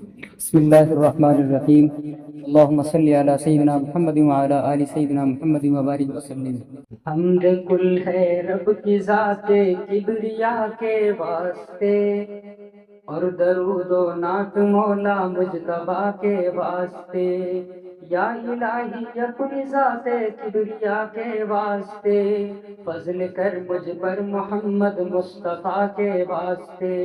بسم الله الرحمن الرحیم اللهم صل علی سیدنا محمد وعلی آل سیدنا محمد وبارک وسلم۔ حمد کل ہے رب کی ذات کبریا کے واسطے، اور درود و نعت مولا مجتبیٰ کے واسطے، یا الہی یا کل ذات کبریا کے واسطے، فضل کر مجھ پر محمد مصطفیٰ کے واسطے۔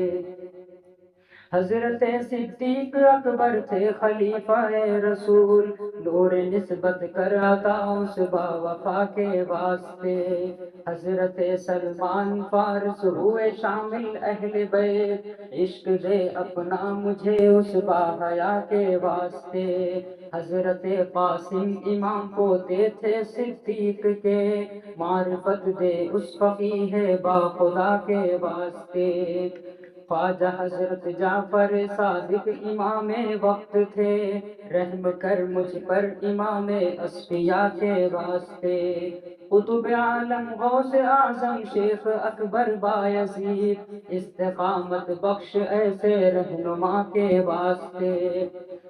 حضرت صدیق اکبر تھے خلیفہ رسول، نور نسبت کر عطا اس با وفا کے واسطے۔ حضرت سلمان فارس ہوئے شامل اہل بیت، عشق دے اپنا مجھے اس با حیا کے واسطے۔ حضرت قاسم امام پوتے تھے صدیق کے، معرفت دے اس فقیہ با خدا کے واسطے۔ خواجہ حضرت جعفر صادق امام وقت تھے، رحم کر مجھ پر امام اصفیاء کے واسطے۔ قطب عالم غوث اعظم شیخ اکبر بایزید، استقامت بخش ایسے رہنما کے واسطے۔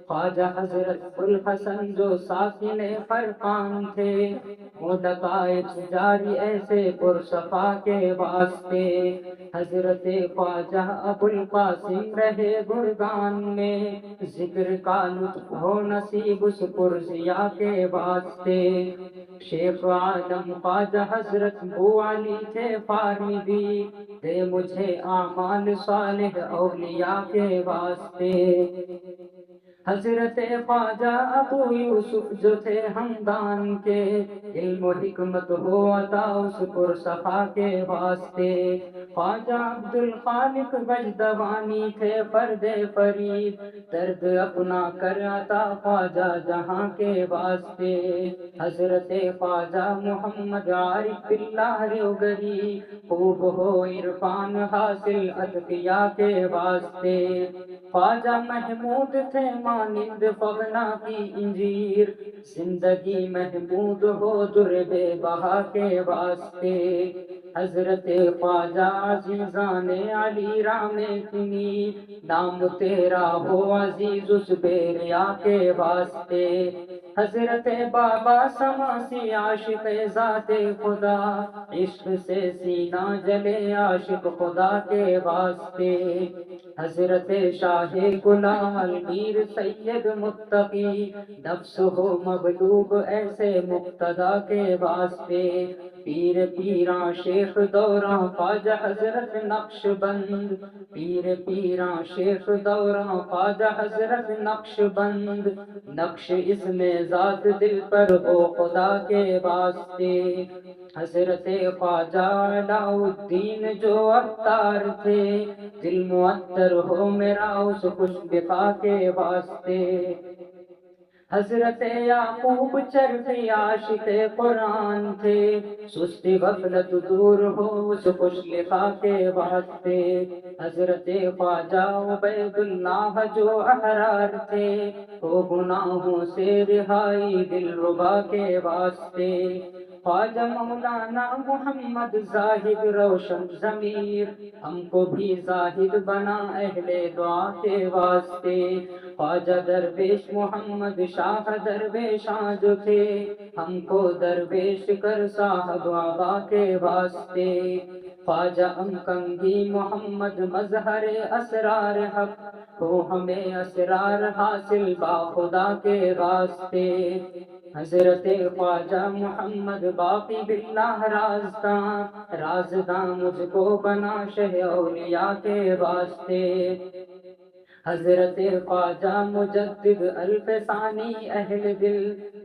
خواجہ حضرت الحسن جو ساکن فرقان تھے، مدقائق جاری ایسے پرصفا کے واسطے۔ حضرت خواجہ ابو القاسم رہے گرگان میں، ذکر کا لطف ہو نصیب اس پرزیا کے واسطے۔ شیخ عالم خواجہ حضرت بو علی تھے فارمدی، دے مجھے اعمال صالح اولیاء کے واسطے۔ حضرت خواجہ ابو یوسف جو تھے ہمدان کے، علم و حکمت ہو عطا اس پرصفا کے واسطے۔ خواجہ عبد الخالق بجدوانی تھے فرد فرید، درد اپنا کر عطا خواجہ جہاں کے واسطے۔ حضرت خواجہ محمد عارف باللہ ریوگری، خوب ہو عرفان حاصل اتقیاء کے واسطے۔ خواجہ محمود تھے مانند فغنا کی انجیر، زندگی محمود ہو در بے بہا کے واسطے۔ حضرت خواجہ عزیزان علی رام کنی، نام تیرا ہو عزیز اس بے ریا کے واسطے۔ حضرت بابا سماسی عاشق ذات خدا، عشق سے سینہ جلے عاشق خدا کے واسطے۔ حضرت شاہ گلال میر سید متقی، نفس ہو مغلوب ایسے مقتدا کے واسطے۔ پیر پیراں شیخ دوراں خواجہ حضرت نقش بند، پیر پیراں شیخ دوراں خواجہ حضرت نقش بند، نقش اس میں ذات دل پر ہو خدا کے واسطے۔ حضرت خواجہ علاء الدین جو عطار تھے، دل معطر ہو میرا اس خوش لقا کے واسطے۔ حضرت یعقوب چرخی عاشق قرآن تھے، سستی غفلت دور ہو اس خوش لقا کے واسطے۔ حضرت خواجہ عبید اللہ جو احرار تھے، وہ گناہوں سے رہائی دل ربا کے واسطے۔ خواجہ مولانا محمد زاہد روشن ضمیر، ہم کو بھی زاہد بنا اہل دعا کے واسطے۔ خواجہ درویش محمد شاہ درویشاں جو تھے، ہم کو درویش کر صاحب آبا کے واسطے۔ خواجہ امکنگی محمد مظہر اسرار حق، ہو ہمیں اسرار حاصل با خدا کے واسطے۔ حضرت خواجہ محمد باقی باللہ رازداں، رازداں مجھ کو بنا شہ اولیاء کے واسطے۔ حضرت خواجہ مجدد الف ثانی اہل دل،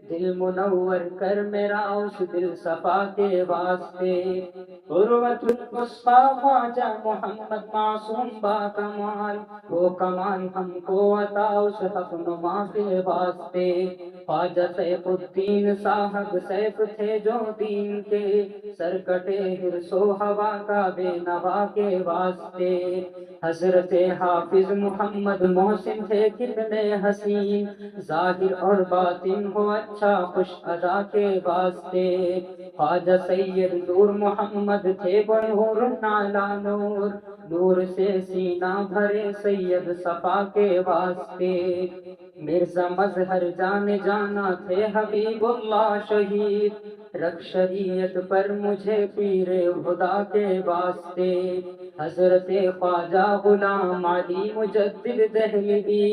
دل منور کر میرا اس دل صفا کے واسطے۔ عروۃ الوثقی خواجہ محمد معصوم با کمال، وہ کمال ہم کو عطا اس حق نما کے واسطے۔ خواجہ سیف الدین صاحب سیف تھے جو دین کے، سر کٹے حرص و ہوا کا بے نوا کے واسطے۔ حضرت حافظ محمد محسن تھے کتنے حسین، ظاہر اور باطن ہو اچھا خوش ادا کے واسطے۔ خواجہ سید نور محمد تھے بنور نالا نور، نور سے سینہ بھرے سید صفا کے واسطے، مرزا مظہر جانے جانا تھے حبیب اللہ شہید، رکھ شریعت پر مجھے پیر خدا کے واسطے، حضرت خواجہ غلام علی مجدد دہلوی،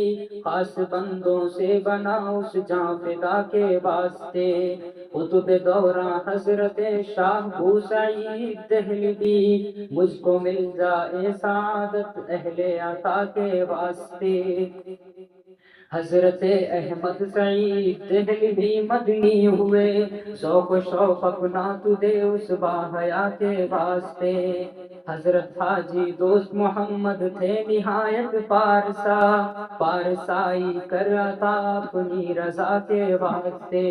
خاص بندوں سے بنا اس جاں فدا کے واسطے، قطب دورہ حضرت شاہ بو سعید دہلوی، مجھ کو مل جائے سعادت اہل عطا کے واسطے، حضرت احمد سعید دہلوی مدنی ہوئے، ذوق و شوق اپنا تو دے اس باحیا کے واسطے، حضرت حاجی دوست محمد تھے نہایت پارسا، پارسائی کر عطا اپنی رضا کے واسطے،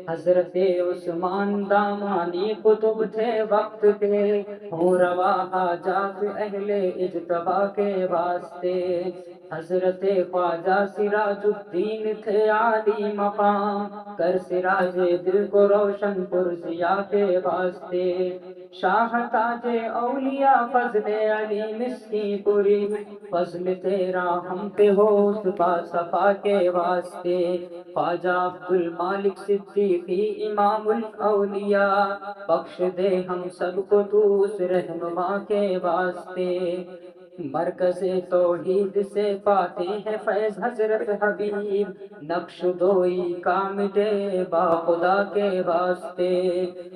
حضرت عثمان دامانی قطب تھے وقت کے، ہوں روا حاجات اہل اجتبا کے واسطے، حضرت خواجہ سراج الدین تھے عالی مقام، کر سراج دل کو روشن پرزیا کے واسطے، شاہ تاج اولیاء فضل علی مسکی پوری، فضل تیرا ہم پہ ہو صفا صفا کے واسطے، خواجہ عبد المالک صدیقی امام الاولیاء، بخش دے ہم سب کو تو اس رہنما کے واسطے، مرکز توحید سے پاتے ہیں فیض حضرت حبیب، نقش دوئی کا مٹے با خدا کے واسطے،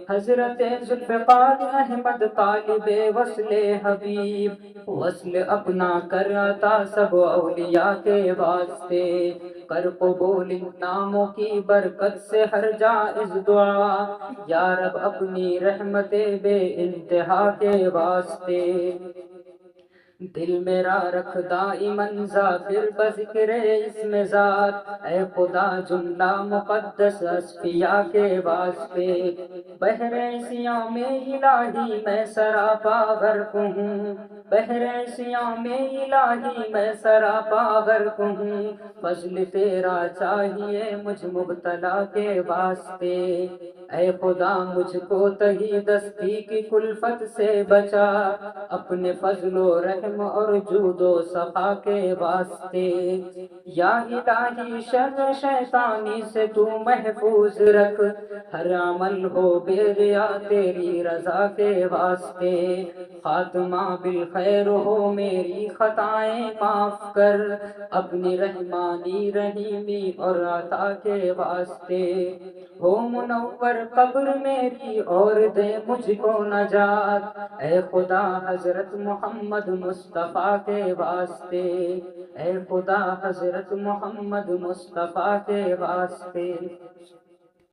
حضرت ذوالفقار احمد طالب وصل حبیب، وصل اپنا کر عطا سب اولیاء کے واسطے، کر قبول ان ناموں کی برکت سے ہر جائز دعا، یا رب اپنی رحمت بے انتہا کے واسطے، دل میرا رکھ دائماً ذاکر بذکر اسم ذات، اے خدا جملہ مقدس اصفیاء کے واسطے، بحر عصیاں میں الہی میں سراپا غرق ہوں، بحر عصیاں میں الہی میں سراپا غرق ہوں، فضل تیرا چاہیے مجھ مبتلا کے واسطے، اے خدا مجھ کو تہی دستی کی کلفت سے بچا، اپنے فضل و رحم اور جود و صفا کے واسطے، یا الہی شر شیطانی سے تو محفوظ رکھ، ہر عمل ہو بے ریا تیری رضا کے واسطے، خاتمہ بالخیر ہو میری خطائیں معاف کر، اپنی رحمانی رحیمی اور عطا کے واسطے، ہو منور قبر میری اور دے مجھ کو نجات، اے خدا حضرت محمد مصطفیٰ کے واسطے، اے خدا حضرت محمد مصطفیٰ کے واسطے۔